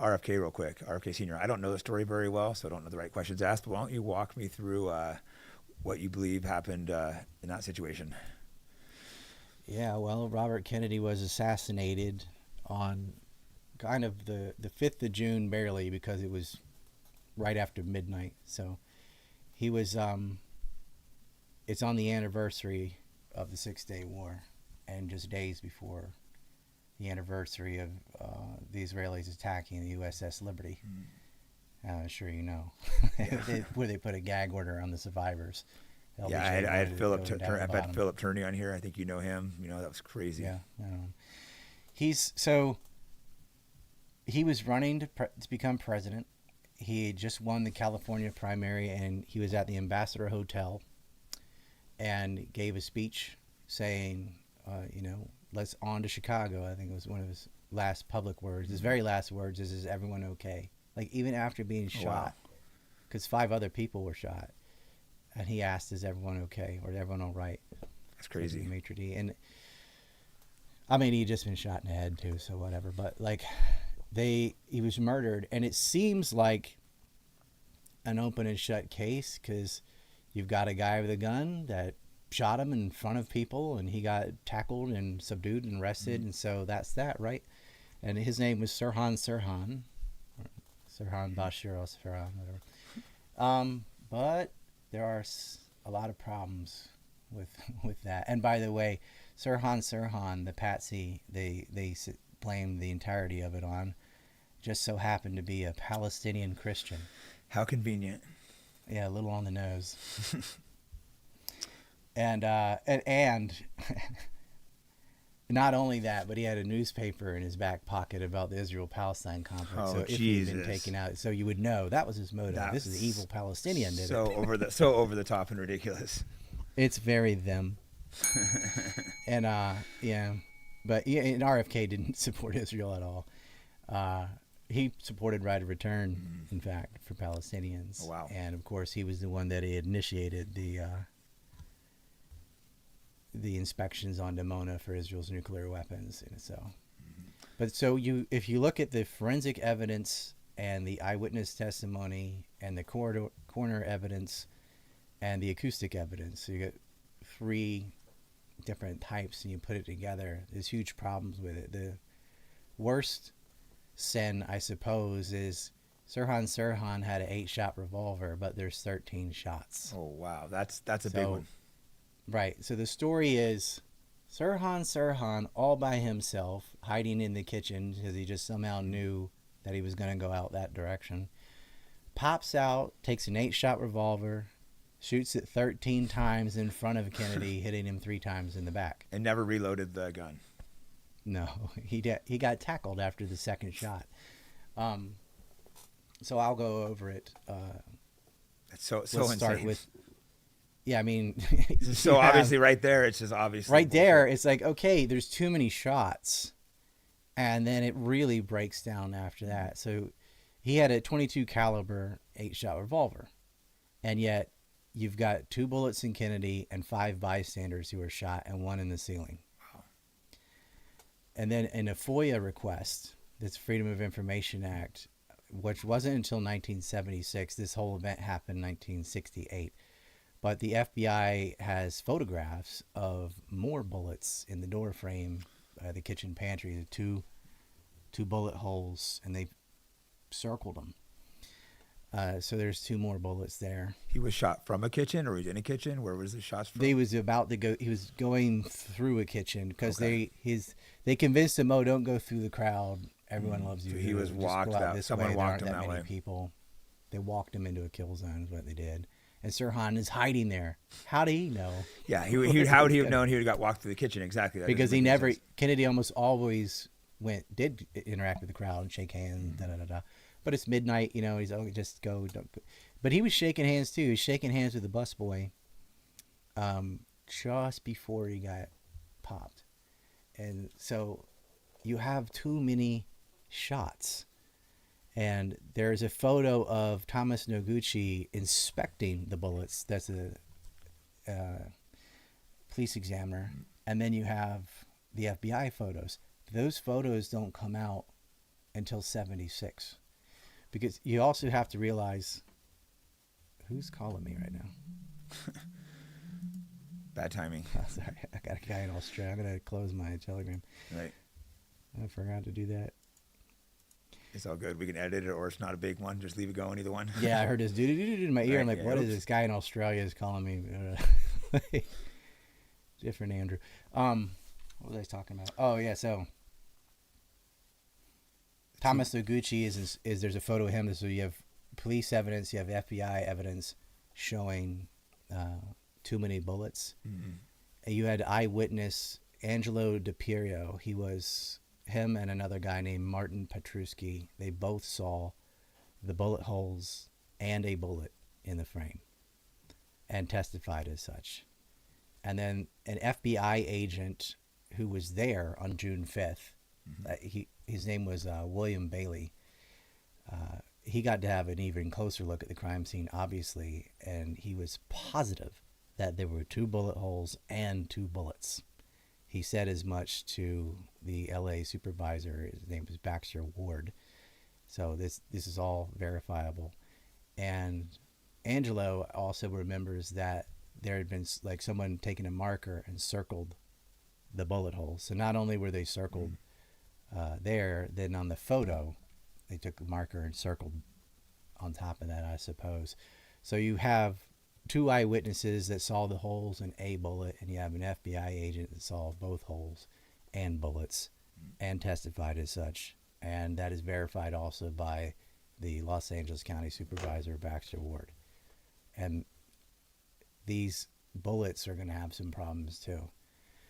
RFK real quick. RFK Senior. I don't know the story very well, so I don't know the right questions asked. But why don't you walk me through what you believe happened in that situation? Yeah, well, Robert Kennedy was assassinated on kind of the 5th of June, barely, because it was right after midnight. So he was, it's on the anniversary of the 6 Day War, and just days before the anniversary of the Israelis attacking the USS Liberty. Sure you know. Yeah. Where they put a gag order on the survivors. Yeah, I had I've had Philip Turney on here. I think you know him. You know, that was crazy. Yeah. He was running to become president. He had just won the California primary, and he was at the Ambassador Hotel and gave a speech saying, let's on to Chicago. I think it was one of his last public words. His very last words is everyone okay? Like, even after being shot, because 5 other people were shot. And he asked, is everyone okay? Or is everyone all right? That's crazy. Maitre d'. And I mean, he'd just been shot in the head too, so whatever. But like, he was murdered, and it seems like an open and shut case, because you've got a guy with a gun that shot him in front of people, and he got tackled and subdued and arrested, and so that's that, right? And his name was Sirhan Sirhan, or Sirhan Bashir or Sirhan, whatever. But there are a lot of problems with that. And by the way, Sirhan Sirhan, the patsy, they blame the entirety of it on, just so happened to be a Palestinian Christian. How convenient. Yeah, a little on the nose. and not only that, but he had a newspaper in his back pocket about the Israel-Palestine conflict. Oh, so if he'd been taken out, so you would know that was his motive. This is the evil Palestinian. So over the top and ridiculous. It's very them. And yeah, but and RFK didn't support Israel at all. He supported right of return, in fact, for Palestinians. Oh, wow. And of course, he was the one that initiated the inspections on Dimona for Israel's nuclear weapons. And so, but so if you look at the forensic evidence and the eyewitness testimony and the coroner evidence and the acoustic evidence, so you get 3 different types, and you put it together, there's huge problems with it. The worst sin, I suppose, is Sirhan Sirhan had an 8-shot revolver, but there's 13 shots. Oh, wow. That's a big one. Right. So the story is Sirhan Sirhan all by himself, hiding in the kitchen because he just somehow knew that he was going to go out that direction. Pops out, takes an 8-shot revolver, shoots it 13 times in front of Kennedy, hitting him 3 times in the back. And never reloaded the gun. No, he got tackled after the second shot. So I'll go over it. It's so Let's insane. start with. Yeah, I mean. So obviously, right there, it's just obviously. Right there, it's like, okay, there's too many shots, and then it really breaks down after that. So he had a .22 caliber 8-shot revolver, and yet you've got 2 bullets in Kennedy and 5 bystanders who were shot, and 1 in the ceiling. Wow. And then in a FOIA request, this Freedom of Information Act, which wasn't until 1976, this whole event happened in 1968. But the FBI has photographs of more bullets in the door frame, the kitchen pantry, the two bullet holes, and they circled them. So there's 2 more bullets there. He was shot from a kitchen, or he was in a kitchen? Where was the shots from? He was about to go. He was going through a kitchen because they convinced him, oh, don't go through the crowd. Everyone loves you. So he was walked out. Someone walked him that way. People. They walked him into a kill zone. Is what they did. And Sirhan is hiding there. How did he know? Yeah, how would he have known he would have got walked through the kitchen? Exactly. That because Kennedy almost always did interact with the crowd and shake hands, But it's midnight, he's, just go. Don't go. But he was shaking hands too. He was shaking hands with the busboy just before he got popped. And so you have too many shots. And there's a photo of Thomas Noguchi inspecting the bullets. That's a police examiner. And then you have the FBI photos. Those photos don't come out until 76. Because you also have to realize, who's calling me right now? Bad timing. Oh, sorry, I got a guy in Australia. I'm going to close my Telegram. Right. I forgot to do that. It's all good. We can edit it, or it's not a big one. Just leave it going, either one. Yeah, I heard this do-do-do-do in my ear. Right, I'm like, yeah, what is oops. this guy in Australia is calling me? Different Andrew. What was I talking about? Oh, yeah, so Thomas Noguchi is there's a photo of him. So you have police evidence, you have FBI evidence showing too many bullets. Mm-hmm. And you had eyewitness Angelo DiPiero. Him and another guy named Martin Petruski. They both saw the bullet holes and a bullet in the frame and testified as such. And then an FBI agent who was there on June 5th, his name was William Bailey. He got to have an even closer look at the crime scene, obviously, and he was positive that there were 2 bullet holes and 2 bullets. He said as much to the LA supervisor. His name was Baxter Ward. So this is all verifiable. And Angelo also remembers that there had been like someone taking a marker and circled the bullet holes. So not only were they circled there, then on the photo, they took a marker and circled on top of that, I suppose. So you have 2 eyewitnesses that saw the holes and a bullet, and you have an FBI agent that saw both holes and bullets and testified as such. And that is verified also by the Los Angeles County Supervisor, Baxter Ward. And these bullets are going to have some problems too.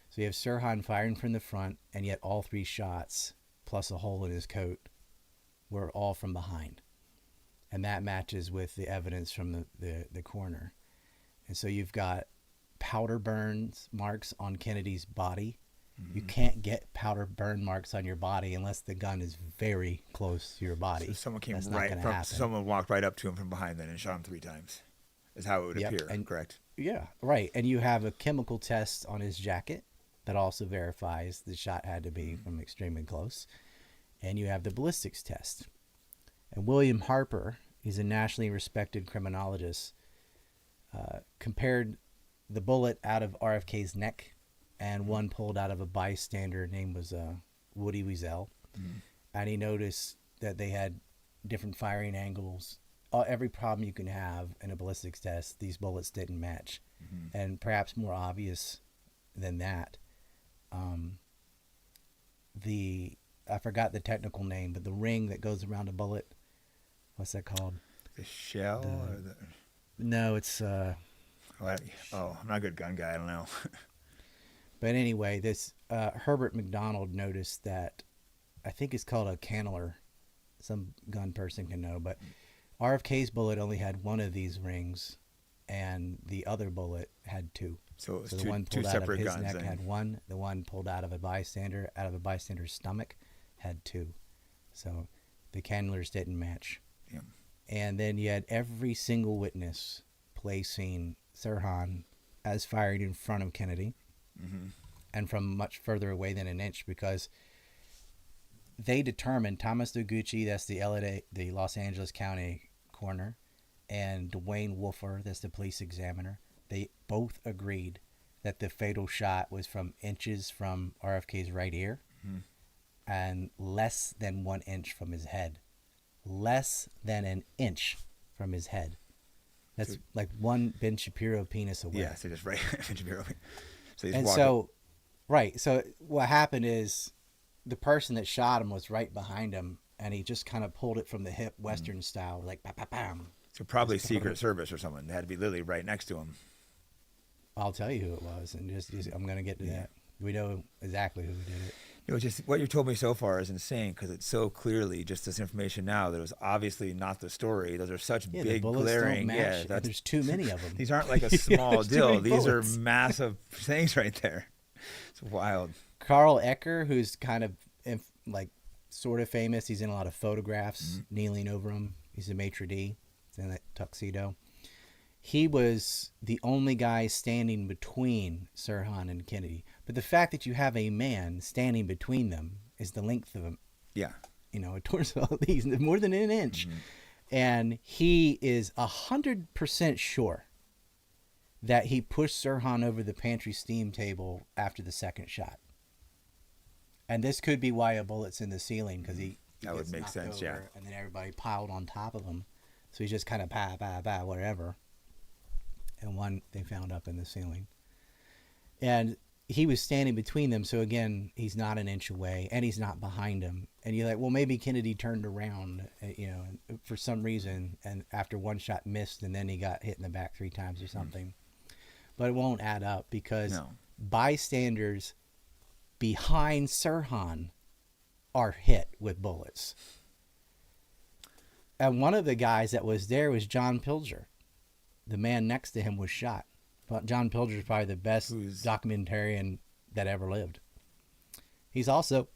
So you have Sirhan firing from the front, and yet all 3 shots, plus a hole in his coat, were all from behind. And that matches with the evidence from the coroner. And so you've got powder burns marks on Kennedy's body. You can't get powder burn marks on your body unless the gun is very close to your body. So someone came That's someone walked right up to him from behind then and shot him 3 times. Is how it would appear, correct? Yeah, right. And you have a chemical test on his jacket that also verifies the shot had to be from extremely close. And you have the ballistics test. And William Harper, he's a nationally respected criminologist, compared the bullet out of RFK's neck and one pulled out of a bystander named was Woody Wiesel. And he noticed that they had different firing angles. Every problem you can have in a ballistics test, these bullets didn't match. And perhaps more obvious than that, I forgot the technical name, but the ring that goes around a bullet, what's that called? The shell? No, it's... I'm not a good gun guy. I don't know. But anyway, this Herbert McDonald noticed that, I think it's called a canneler. Some gun person can know, but RFK's bullet only had one of these rings, and the other bullet had 2. So it was the one two pulled out of separate his guns. neck had 1. The one pulled out of a bystander's stomach, had 2. So the cannelers didn't match. Yeah. And then you had every single witness placing Sirhan as firing in front of Kennedy, and from much further away than an inch, because they determined Thomas Noguchi, that's the Los Angeles County coroner, and Dwayne Wolfer, that's the police examiner, they both agreed that the fatal shot was from inches from RFK's right ear and less than 1 inch from his head. Less than an inch from his head. That's like one Ben Shapiro penis away. Yeah, so just right. Ben Shapiro. So So what happened is the person that shot him was right behind him, and he just kind of pulled it from the hip, Western style, like bam, bam, bam. So probably Secret Service or someone. They had to be literally right next to him. I'll tell you who it was, and just I'm going to get to that. We know exactly who did it. Just what you told me so far is insane, because it's so clearly just this information now that it was obviously not the story. Those are such big, glaring. There's too many of them. These aren't like a small deal. These are bullets. massive things right there. It's wild. Carl Ecker, who's kind of sort of famous. He's in a lot of photographs, kneeling over him. He's a maitre d' in that tuxedo. He was the only guy standing between Sirhan and Kennedy. But the fact that you have a man standing between them is the length of him. Yeah. a torso at least, more than an inch. Mm-hmm. And he is 100% sure that he pushed Sirhan over the pantry steam table after the second shot. And this could be why a bullet's in the ceiling, because he that would make sense, yeah. And then everybody piled on top of him. So he's just kind of whatever. And one they found up in the ceiling. And he was standing between them, so again, he's not an inch away, and he's not behind him. And you're like, well, maybe Kennedy turned around, for some reason, and after one shot missed, and then he got hit in the back 3 times or something. But it won't add up, because bystanders behind Sirhan are hit with bullets. And one of the guys that was there was John Pilger. The man next to him was shot. John Pilger is probably the best documentarian that ever lived. He's also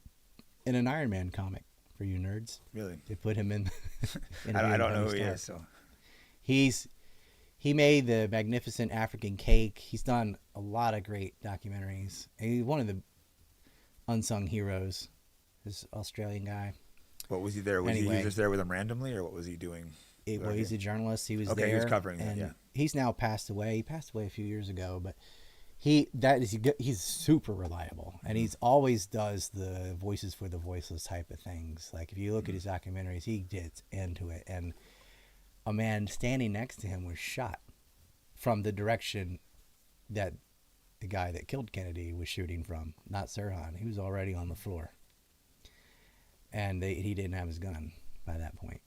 in an Iron Man comic, for you nerds. Really? They put him in. I don't know who he is. So he made the Magnificent African Cake. He's done a lot of great documentaries. And he's one of the unsung heroes. This Australian guy. What was he there? Was he just there with him randomly, or what was he doing? He's a journalist. He was there. Okay, he was covering that, yeah. He's now passed away. He passed away a few years ago, but he's super reliable, and he's always does the voices for the voiceless type of things. Like if you look at his documentaries, he gets into it. And a man standing next to him was shot from the direction that the guy that killed Kennedy was shooting from, not Sirhan. He was already on the floor, and he didn't have his gun by that point.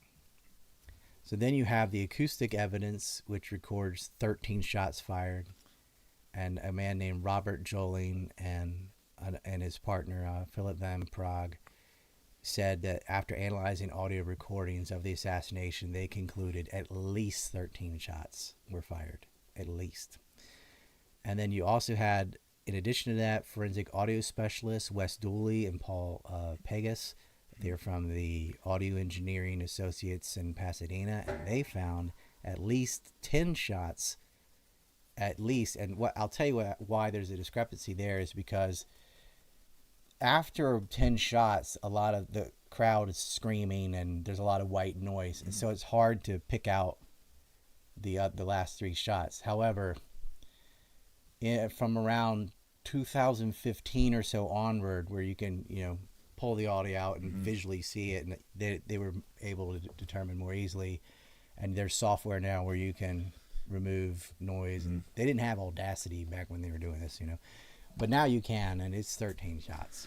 So then you have the acoustic evidence, which records 13 shots fired, and a man named Robert Joling and his partner Philip Van Prague said that after analyzing audio recordings of the assassination, they concluded at least 13 shots were fired, at least. And then you also had, in addition to that, forensic audio specialists Wes Dooley and Paul Pegas. They're from the Audio Engineering Associates in Pasadena, and they found at least 10 shots, at least. And what I'll tell you why there's a discrepancy there is because after 10 shots, a lot of the crowd is screaming, and there's a lot of white noise, and so it's hard to pick out the last 3 shots. However, from around 2015 or so onward, where you can pull the audio out and visually see it, and they were able to determine more easily. And there's software now where you can remove noise, and they didn't have Audacity back when they were doing this, but now you can, and it's 13 shots.